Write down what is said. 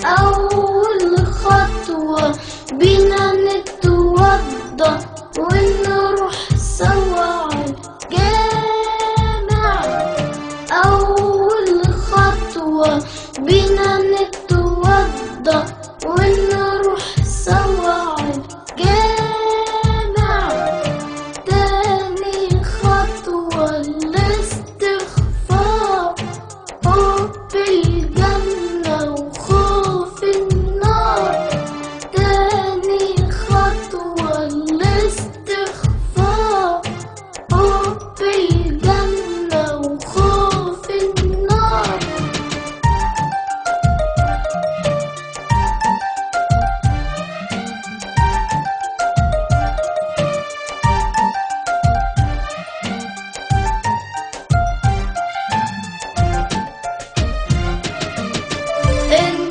أول خطوة بينا نتوضى ونروح سوا عالجامع. أول خطوة بينا نتوضى ونروح سوا عالجامع. تاني خطوة الاستغفار، حب الجنة وخوف النار. تاني خطوة الاستغفار، حب الجنة وخوف النار. إن